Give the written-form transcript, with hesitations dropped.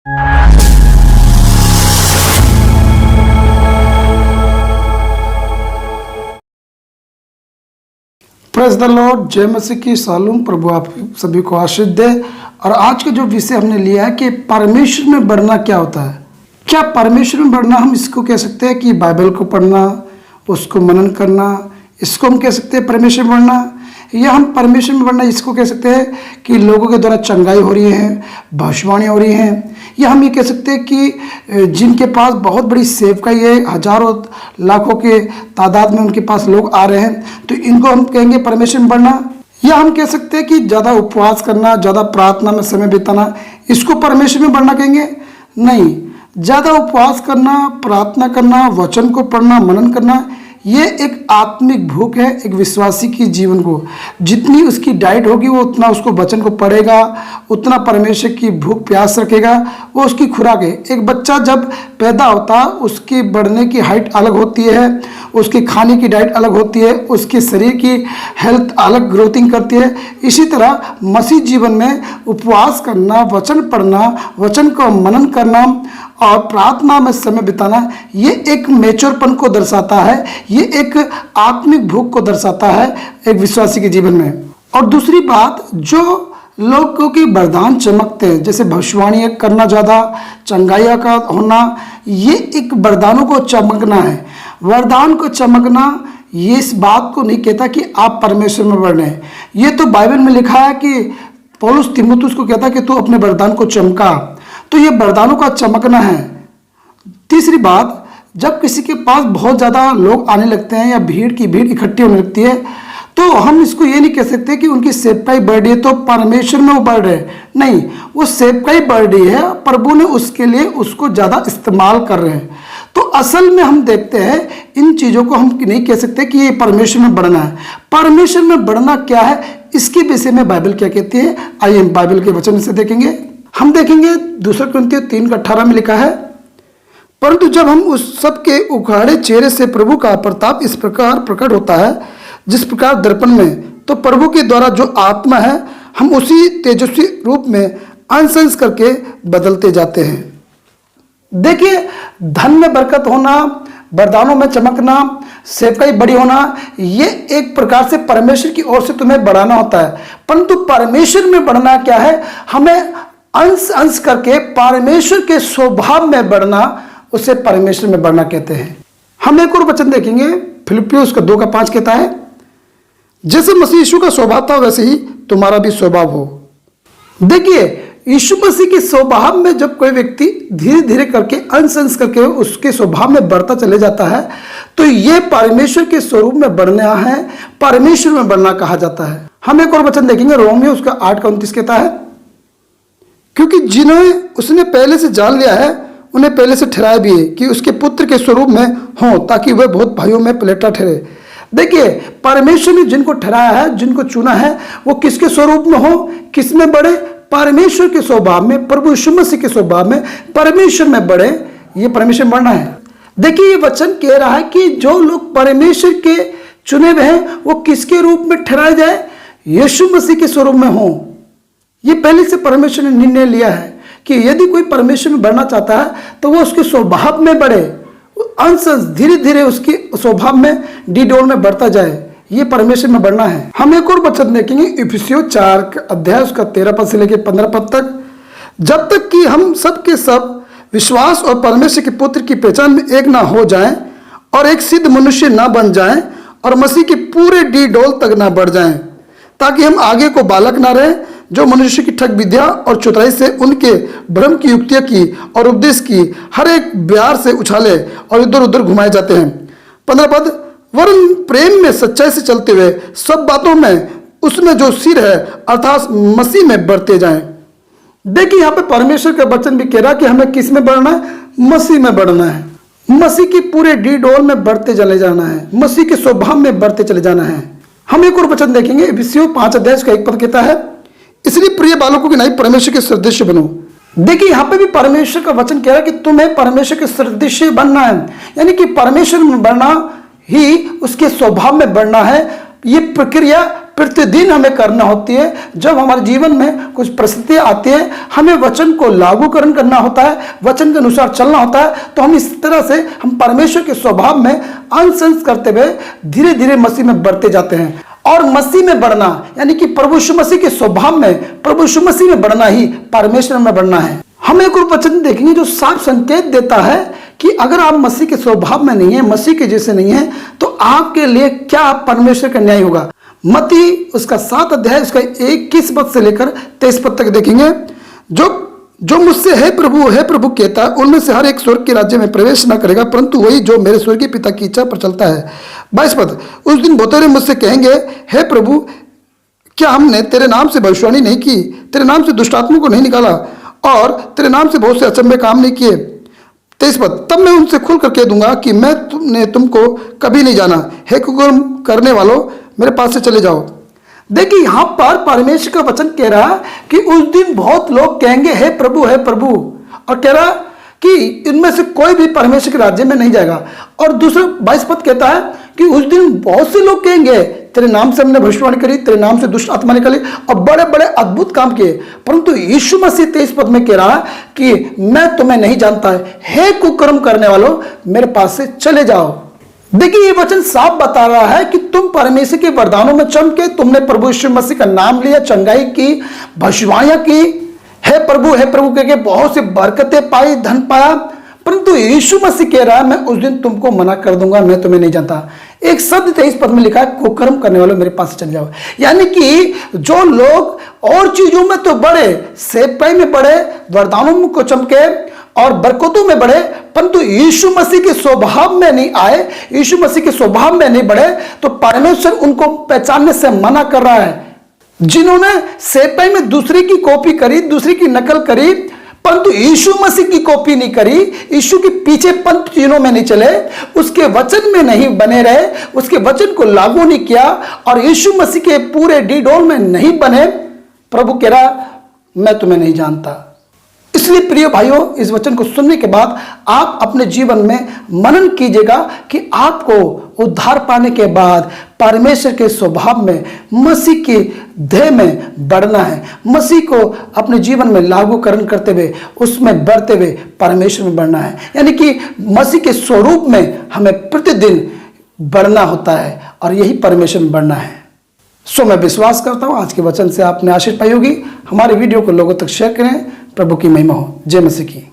Praise the Lord. जय मसीह की सालूम। प्रभु आप सभी को आशीष दे। और आज का जो विषय हमने लिया है कि परमेश्वर में बढ़ना क्या होता है। क्या परमेश्वर में बढ़ना, हम इसको कह सकते हैं कि बाइबल को पढ़ना, उसको मनन करना, इसको हम कह सकते हैं परमेश्वर में बढ़ना। या हम परमेश्वर में बढ़ना इसको कह सकते हैं कि लोगों के द्वारा चंगाई हो रही है, भविष्यवाणी हो रही है। या हम ये कह सकते हैं कि जिनके पास बहुत बड़ी सेवकाई है, हजारों लाखों के तादाद में उनके पास लोग आ रहे हैं, तो इनको हम कहेंगे परमेश्वर में बढ़ना। या हम कह सकते हैं कि ज़्यादा उपवास करना, ज़्यादा प्रार्थना में समय बिताना, इसको परमेश्वर में बढ़ना कहेंगे। नहीं, ज़्यादा उपवास करना, प्रार्थना करना, वचन को पढ़ना, मनन करना, ये एक आत्मिक भूख है। एक विश्वासी की जीवन को जितनी उसकी डाइट होगी वो उतना उसको वचन को पढ़ेगा, उतना परमेश्वर की भूख प्यास रखेगा, वो उसकी खुराक है। एक बच्चा जब पैदा होता है उसकी बढ़ने की हाइट अलग होती है, उसके खाने की डाइट अलग होती है, उसके शरीर की हेल्थ अलग ग्रोथिंग करती है। इसी तरह मसीह जीवन में उपवास करना, वचन पढ़ना, वचन को मनन करना और प्रार्थना में समय बिताना, ये एक मेच्योरपन को दर्शाता है, ये एक आत्मिक भूख को दर्शाता है एक विश्वासी के जीवन में। और दूसरी बात, जो लोगों की वरदान चमकते हैं, जैसे भविष्यवाणी करना, ज़्यादा चंगाइया का होना, ये एक वरदानों को चमकना है। वरदान को चमकना ये इस बात को नहीं कहता कि आप परमेश्वर में बढ़ रहे हैं। ये तो बाइबल में लिखा है कि पौलुस तीमुथियुस को कहता है कि तू अपने वरदान को चमका। तो ये वरदानों का चमकना है। तीसरी बात, जब किसी के पास बहुत ज़्यादा लोग आने लगते हैं या भीड़ की भीड़ इकट्ठी होने लगती है, तो हम इसको ये नहीं कह सकते कि उनकी सेवकाई बढ़ रही है तो परमेश्वर में वो बढ़ रहे हैं। नहीं, वो सेवकाई बढ़ रही है, प्रभु ने उसके लिए उसको ज़्यादा इस्तेमाल कर रहे हैं। तो असल में हम देखते हैं इन चीज़ों को हम नहीं कह सकते कि ये परमेश्वर में बढ़ना है। परमेश्वर में बढ़ना क्या है, इसके विषय में बाइबल क्या कहती है, आइए हम बाइबल के वचन से देखेंगे। हम देखेंगे 2 कुरिन्थियों 3:18 में लिखा है, परंतु जब हम उस सब के उघाड़े चेहरे से प्रभु का प्रताप इस प्रकार प्रकट होता है जिस प्रकार दर्पण में, तो प्रभु के द्वारा जो आत्मा है हम उसी तेजस्वी रूप में अंश अंश करके बदलते जाते हैं। देखिए, धन में बरकत होना, वरदानों में चमकना, सेवकाई बड़ी होना, ये एक प्रकार से परमेश्वर की ओर से तुम्हें बढ़ाना होता है। परंतु परमेश्वर में बढ़ना क्या है, हमें अंश अंश करके परमेश्वर के स्वभाव में बढ़ना, उसे परमेश्वर में बढ़ना कहते हैं। हम एक और वचन देखेंगे, फिलिप्पियों 2:5 कहता है, जैसे मसीह यीशु का स्वभाव था वैसे ही तुम्हारा भी स्वभाव हो। देखिए, यीशु मसीह के स्वभाव में जब कोई व्यक्ति धीरे धीरे करके अंश अंश करके उसके स्वभाव में बढ़ता चले जाता है, तो ये परमेश्वर के स्वरूप में बढ़ना है, परमेश्वर में बढ़ना कहा जाता है। हम एक और वचन देखेंगे, रोमियो 8:29 कहता है, क्योंकि जिन्हें उसने पहले से जान लिया है उन्हें पहले से ठहराया भी है कि उसके पुत्र के स्वरूप में हो, ताकि वह बहुत भाइयों में पलटा ठहरे। देखिए, परमेश्वर ने जिनको ठहराया है, जिनको चुना है, वो किसके स्वरूप में हो, किस में बढ़े, परमेश्वर के स्वभाव में, प्रभु यीशु मसीह के स्वभाव में, परमेश्वर में बढ़े। ये परमेश्वर बढ़ना है। देखिए, ये वचन कह रहा है कि जो लोग परमेश्वर के चुने हुए हैं वो किसके रूप में ठहराए जाए, यीशु मसीह के स्वरूप में हो। ये पहले से परमेश्वर ने निर्णय लिया है कि यदि कोई परमेश्वर में बढ़ना चाहता है तो वो उसके स्वभाव में बढ़े, अंश धीरे धीरे उसकी स्वभाव में डीडोल में बढ़ता जाए। ये परमेश्वर में बढ़ना है। हम एक और वचन देखेंगे, इफिसियों 4:13 से लेकर 15 तक, जब तक कि हम सब के सब विश्वास और परमेश्वर के पुत्र की पहचान में एक ना हो जाएं और एक सिद्ध मनुष्य ना बन जाएं और मसीह के पूरे डीडोल तक ना बढ़ जाएं, ताकि हम आगे को बालक ना रहे जो मनुष्य की ठग विद्या और चतुराई से उनके भ्रम की युक्तियां की और उपदेश की हर एक ब्यार से उछाले और इधर उधर घुमाए जाते हैं। 15 पद, वरन प्रेम में सच्चाई से चलते हुए सब बातों में उसमें जो सिर है अर्थात मसीह में बढ़ते जाएं। देखिए, यहाँ पे परमेश्वर का वचन भी कह रहा है कि हमें किस में बढ़ना है, मसीह में बढ़ना है। मसीह की पूरे डीडोल में बढ़ते चले जाना है, मसीह के स्वभाव में बढ़ते चले जाना है। हम एक और वचन देखेंगे, इफिसियों 5:1 कहता है, इसलिए प्रिय बालकों की नहीं परमेश्वर के सदृश्य बनो। देखिए, यहाँ पे भी परमेश्वर का वचन कह रहा है कि तुम्हें परमेश्वर के सदृश्य बनना है, यानी कि परमेश्वर में बढ़ना ही उसके स्वभाव में बढ़ना है। ये प्रक्रिया प्रतिदिन हमें करना होती है। जब हमारे जीवन में कुछ परिस्थितियां आती है, हमें वचन को लागूकरण करना होता है, वचन के अनुसार चलना होता है। तो हम इस तरह से हम परमेश्वर के स्वभाव में अंश अंश करते हुए धीरे धीरे मसीह में बढ़ते जाते हैं। और मसीह में बढ़ना यानी कि प्रभु यीशु मसीह के स्वभाव में, प्रभु यीशु मसीह में बढ़ना ही परमेश्वर में बढ़ना है। हम एक और वचन देखेंगे जो साफ संकेत देता है कि अगर आप मसीह के स्वभाव में नहीं है, मसीह के जैसे नहीं है, तो आपके लिए क्या परमेश्वर का न्याय होगा। मत्ती उसका 7 अध्याय उसका 21 पद से लेकर 23 पद तक देखेंगे। जो मुझसे हे प्रभु कहता है, उनमें से हर एक स्वर्ग के राज्य में प्रवेश न करेगा, परंतु वही जो मेरे स्वर्गीय पिता की इच्छा पर चलता है। 22 पद, उस दिन बहुत सारे मुझसे कहेंगे, हे प्रभु, क्या हमने तेरे नाम से भविष्यवाणी नहीं की, तेरे नाम से दुष्ट आत्मा को नहीं निकाला और तेरे नाम से बहुत से अचंभे काम नहीं किए। 23 पद, तब मैं उनसे खुलकर कह दूंगा कि मैं तुमको कभी नहीं जाना, हे कुकर्म करने वालों, मेरे पास से चले जाओ। देखिए यहां पर परमेश्वर का वचन कह रहा है कि उस दिन बहुत लोग कहेंगे हे प्रभु, और कह रहा कि इनमें से कोई भी परमेश्वर के राज्य में नहीं जाएगा। और दूसरा 22 पद कहता है कि उस दिन बहुत से लोग कहेंगे तेरे नाम से हमने भविष्यवाणी करी, तेरे नाम से दुष्ट आत्मा निकाली और बड़े बड़े अद्भुत काम किए, परंतु यीशु मसीह 23 पद में कह रहा है कि मैं तुम्हें नहीं जानता है, हे कुकर्म करने वालों, मेरे पास से चले जाओ। देखिए ये वचन साफ बता रहा है कि तुम परमेश्वर के वरदानों में चमके, तुमने प्रभु यीशु मसीह का नाम लिया, चंगाई की, भविष्यवाणियां की, हे प्रभु कहके बहुत सी बरकतें पाई, धन पाया, परंतु यीशु मसीह कह रहा है मैं उस दिन तुमको मना कर दूंगा, मैं तुम्हें नहीं जानता। एक शब्द 23 पद में लिखा है, कुकर्म करने वालों मेरे पास से चले जाओ। यानी कि जो लोग और चीजों में तो बढ़े, सेवकाई में बढ़े, वरदानों को चमके और बरकतों में बढ़े, परंतु यीशु मसीह के स्वभाव में नहीं आए, यीशु मसीह के स्वभाव में नहीं बढ़े, तो परमेश्वर उनको पहचानने से मना कर रहा है। जिन्होंने सेवकाई में दूसरे की कॉपी करी, दूसरे की नकल करी, परंतु यीशु मसीह की कॉपी नहीं करी, यीशु के पीछे पंथ चीनों में नहीं चले, उसके वचन में नहीं बने रहे, उसके वचन को लागू नहीं किया और यीशु मसीह के पूरे डीडोल में नहीं बने, प्रभु कह रहा मैं तुम्हें नहीं जानता। इसलिए प्रिय भाइयों, इस वचन को सुनने के बाद आप अपने जीवन में मनन कीजिएगा कि आपको उद्धार पाने के बाद परमेश्वर के स्वभाव में, मसीह के देह में बढ़ना है, मसीह को अपने जीवन में लागूकरण करते हुए, उसमें बढ़ते हुए परमेश्वर में बढ़ना है। यानी कि मसीह के स्वरूप में हमें प्रतिदिन बढ़ना होता है और यही परमेश्वर में बढ़ना है। सो मैं विश्वास करता हूँ आज के वचन से आपने आशीष पाई होगी। हमारे वीडियो को लोगों तक शेयर करें। प्रभु की महिमा हो। जय मसीह की।